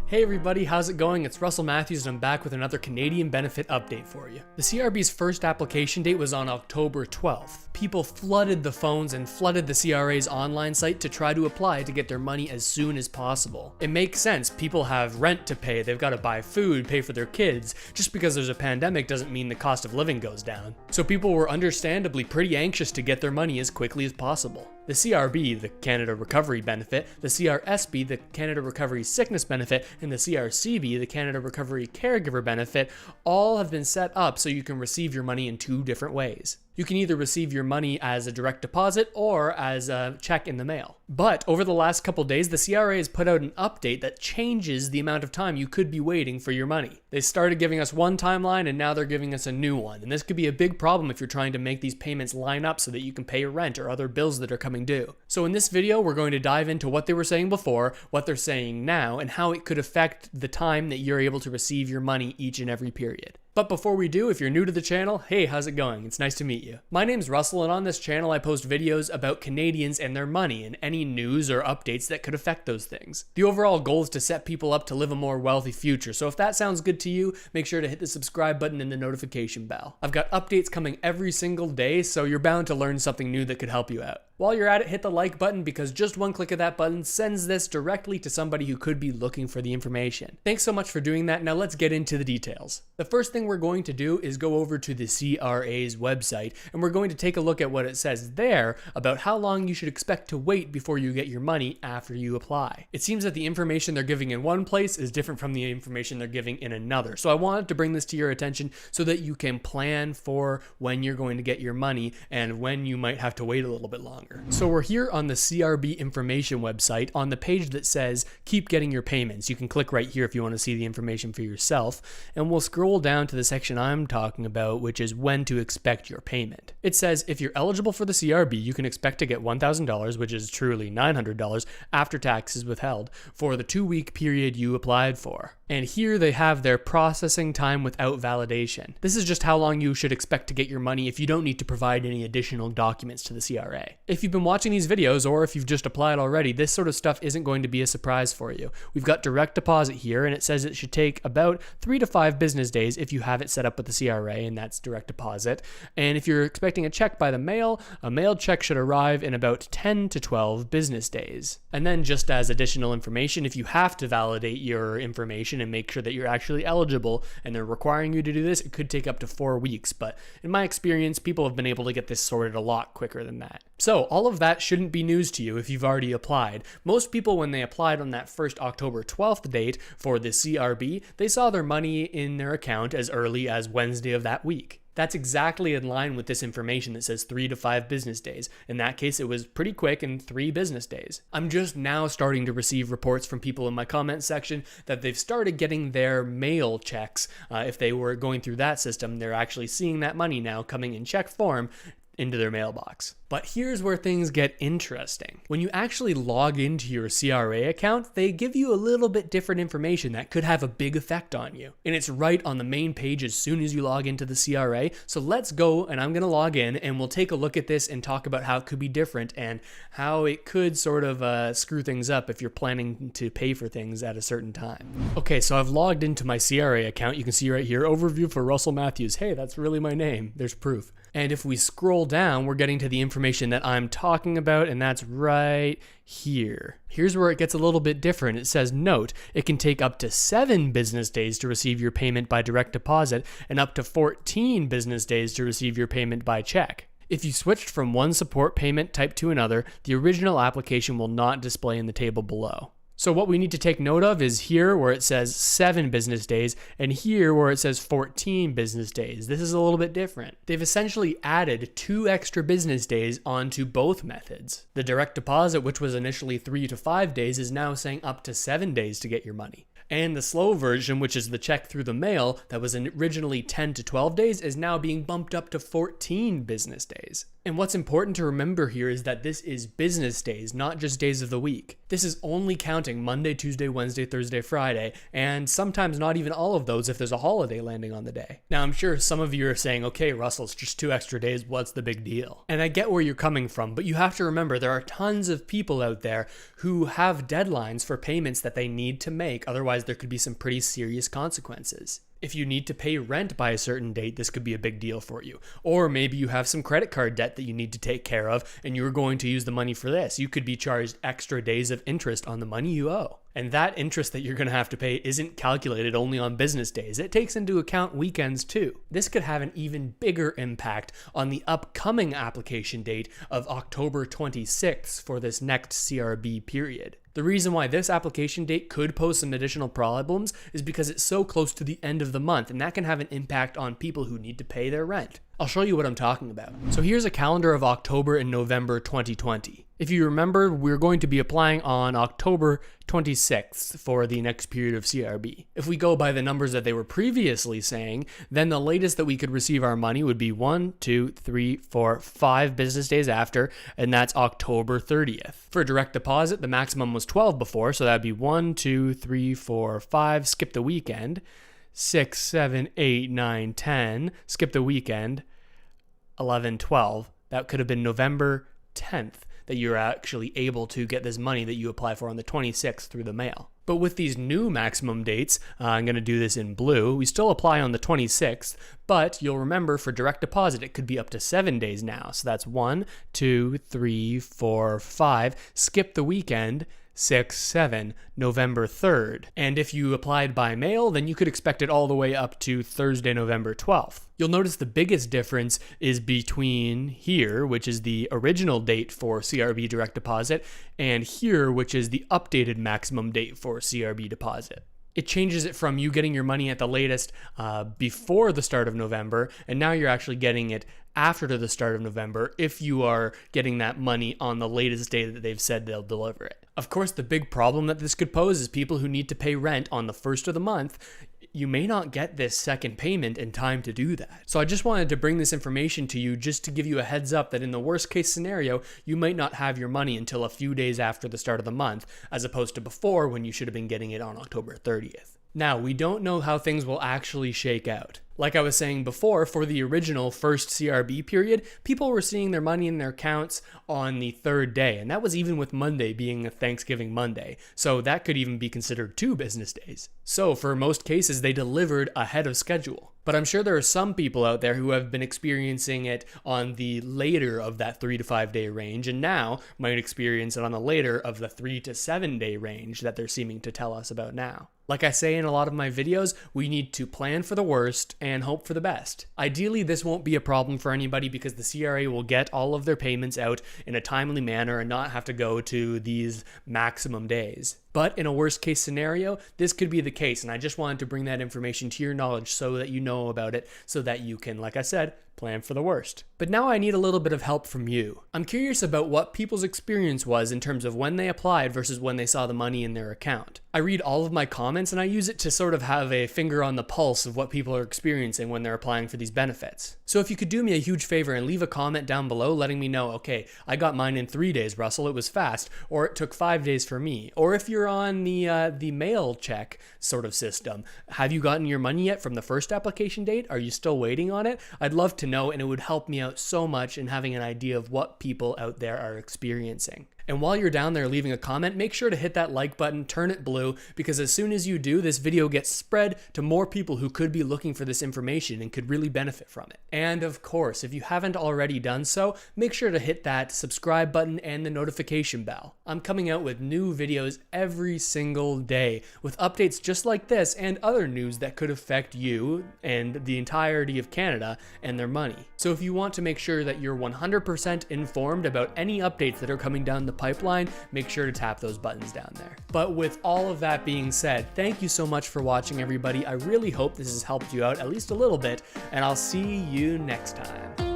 Hey everybody, how's it going? It's Russell Matthews and I'm back with another Canadian benefit update for you. The CRB's first application date was on October 12th. People flooded the phones and flooded the CRA's online site to try to apply to get their money as soon as possible. It makes sense, people have rent to pay, they've got to buy food, pay for their kids. Just because there's a pandemic doesn't mean the cost of living goes down. So people were understandably pretty anxious to get their money as quickly as possible. The CRB, the Canada Recovery Benefit, the CRSB, the Canada Recovery Sickness Benefit, and the CRCB, the Canada Recovery Caregiver Benefit, all have been set up so you can receive your money in two different ways. You can either receive your money as a direct deposit or as a check in the mail. But over the last couple days, the CRA has put out an update that changes the amount of time you could be waiting for your money. They started giving us one timeline and now they're giving us a new one. And this could be a big problem if you're trying to make these payments line up so that you can pay your rent or other bills that are coming due. So in this video, we're going to dive into what they were saying before, what they're saying now, and how it could affect the time that you're able to receive your money each and every period. But before we do, if you're new to the channel, hey, how's it going? It's nice to meet you. My name's Russell, and on this channel I post videos about Canadians and their money and any news or updates that could affect those things. The overall goal is to set people up to live a more wealthy future, so if that sounds good to you, make sure to hit the subscribe button and the notification bell. I've got updates coming every single day, so you're bound to learn something new that could help you out. While you're at it, hit the like button because just one click of that button sends this directly to somebody who could be looking for the information. Thanks so much for doing that. Now let's get into the details. The first thing we're going to do is go over to the CRA's website and we're going to take a look at what it says there about how long you should expect to wait before you get your money after you apply. It seems that the information they're giving in one place is different from the information they're giving in another. So I wanted to bring this to your attention so that you can plan for when you're going to get your money and when you might have to wait a little bit longer. So we're here on the CRB information website on the page that says keep getting your payments. You can click right here if you want to see the information for yourself, and we'll scroll down to the section I'm talking about, which is when to expect your payment. It says if you're eligible for the CRB, you can expect to get $1,000, which is truly $900 after taxes withheld, for the 2-week period you applied for. And here they have their processing time without validation. This is just how long you should expect to get your money if you don't need to provide any additional documents to the CRA. If you've been watching these videos or if you've just applied already, this sort of stuff isn't going to be a surprise for you. We've got direct deposit here and it says it should take about 3 to 5 business days if you have it set up with the CRA, and that's direct deposit. And if you're expecting a check by the mail, a mailed check should arrive in about 10 to 12 business days. And then just as additional information, if you have to validate your information and make sure that you're actually eligible and they're requiring you to do this, it could take up to 4 weeks. But in my experience, people have been able to get this sorted a lot quicker than that. So all of that shouldn't be news to you if you've already applied. Most people, when they applied on that first October 12th date for the CRB, they saw their money in their account as early as Wednesday of that week. That's exactly in line with this information that says 3 to 5 business days. In that case, it was pretty quick in 3 business days. I'm just now starting to receive reports from people in my comment section that they've started getting their mail checks. If they were going through that system, they're actually seeing that money now coming in check form into their mailbox. But here's where things get interesting. When you actually log into your CRA account, they give you a little bit different information that could have a big effect on you. And it's right on the main page as soon as you log into the CRA. So let's go, and I'm gonna log in and we'll take a look at this and talk about how it could be different and how it could sort of screw things up if you're planning to pay for things at a certain time. Okay, so I've logged into my CRA account. You can see right here, overview for Russell Matthews. Hey, that's really my name. There's proof. And if we scroll down, we're getting to the information that I'm talking about, and that's right here. Here's where it gets a little bit different. It says, note, it can take up to 7 business days to receive your payment by direct deposit and up to 14 business days to receive your payment by check. If you switched from one support payment type to another, the original application will not display in the table below. So what we need to take note of is here where it says 7 business days and here where it says 14 business days. This is a little bit different. They've essentially added 2 extra business days onto both methods. The direct deposit, which was initially 3 to 5 days, is now saying up to 7 days to get your money. And the slow version, which is the check through the mail, that was originally 10 to 12 days, is now being bumped up to 14 business days. And what's important to remember here is that this is business days, not just days of the week. This is only counting Monday, Tuesday, Wednesday, Thursday, Friday, and sometimes not even all of those if there's a holiday landing on the day. Now, I'm sure some of you are saying, okay, Russell, it's just 2 extra days, what's the big deal? And I get where you're coming from, but you have to remember there are tons of people out there who have deadlines for payments that they need to make, otherwise otherwise there could be some pretty serious consequences. If you need to pay rent by a certain date, this could be a big deal for you. Or maybe you have some credit card debt that you need to take care of and you're going to use the money for this. You could be charged extra days of interest on the money you owe. And that interest that you're going to have to pay isn't calculated only on business days. It takes into account weekends too. This could have an even bigger impact on the upcoming application date of October 26th for this next CRB period. The reason why this application date could pose some additional problems is because it's so close to the end of the month, and that can have an impact on people who need to pay their rent. I'll show you what I'm talking about. So here's a calendar of October and November 2020. If you remember, we're going to be applying on October 26th for the next period of CRB. If we go by the numbers that they were previously saying, then the latest that we could receive our money would be 1, 2, 3, 4, 5 business days after, and that's October 30th. For direct deposit, the maximum was 12 before, so that'd be 1, 2, 3, 4, 5, skip the weekend. 6, 7, 8, 9, 10, skip the weekend, 11, 12. That could have been November 10th that you're actually able to get this money that you apply for on the 26th through the mail. But with these new maximum dates, I'm going to do this in blue, we still apply on the 26th, but you'll remember for direct deposit, it could be up to 7 days now. So that's 1, 2, 3, 4, 5, skip the weekend, 6, 7, November 3rd. And if you applied by mail, then you could expect it all the way up to Thursday, November 12th. You'll notice the biggest difference is between here, which is the original date for CRB direct deposit, and here, which is the updated maximum date for CRB deposit. It changes it from you getting your money at the latest before the start of November, and now you're actually getting it after the start of November if you are getting that money on the latest day that they've said they'll deliver it. Of course, the big problem that this could pose is people who need to pay rent on the first of the month. You may not get this second payment in time to do that. So I just wanted to bring this information to you just to give you a heads up that in the worst case scenario, you might not have your money until a few days after the start of the month, as opposed to before when you should have been getting it on October 30th. Now, we don't know how things will actually shake out. Like I was saying before, for the original first CRB period, people were seeing their money in their accounts on the 3rd day, and that was even with Monday being a Thanksgiving Monday, so that could even be considered 2 business days. So for most cases, they delivered ahead of schedule. But I'm sure there are some people out there who have been experiencing it on the later of that 3 to 5 day range, and now might experience it on the later of the 3 to 7 day range that they're seeming to tell us about now. Like I say in a lot of my videos, we need to plan for the worst and hope for the best. Ideally, this won't be a problem for anybody because the CRA will get all of their payments out in a timely manner and not have to go to these maximum days. But in a worst case scenario, this could be the case, and I just wanted to bring that information to your knowledge so that you know about it, so that you can, like I said, plan for the worst. But now I need a little bit of help from you. I'm curious about what people's experience was in terms of when they applied versus when they saw the money in their account. I read all of my comments and I use it to sort of have a finger on the pulse of what people are experiencing when they're applying for these benefits. So if you could do me a huge favor and leave a comment down below letting me know, okay, I got mine in 3 days, Russell, it was fast, or it took 5 days for me. Or if you're on the mail check sort of system, have you gotten your money yet from the first application date? Are you still waiting on it? I'd love to know, and it would help me out so much in having an idea of what people out there are experiencing. And while you're down there leaving a comment, make sure to hit that like button, turn it blue, because as soon as you do, this video gets spread to more people who could be looking for this information and could really benefit from it. And of course, if you haven't already done so, make sure to hit that subscribe button and the notification bell. I'm coming out with new videos every single day with updates just like this and other news that could affect you and the entirety of Canada and their money. So if you want to make sure that you're 100% informed about any updates that are coming down the pipeline, make sure to tap those buttons down there. But with all of that being said, thank you so much for watching, everybody. I really hope this has helped you out at least a little bit, and I'll see you next time.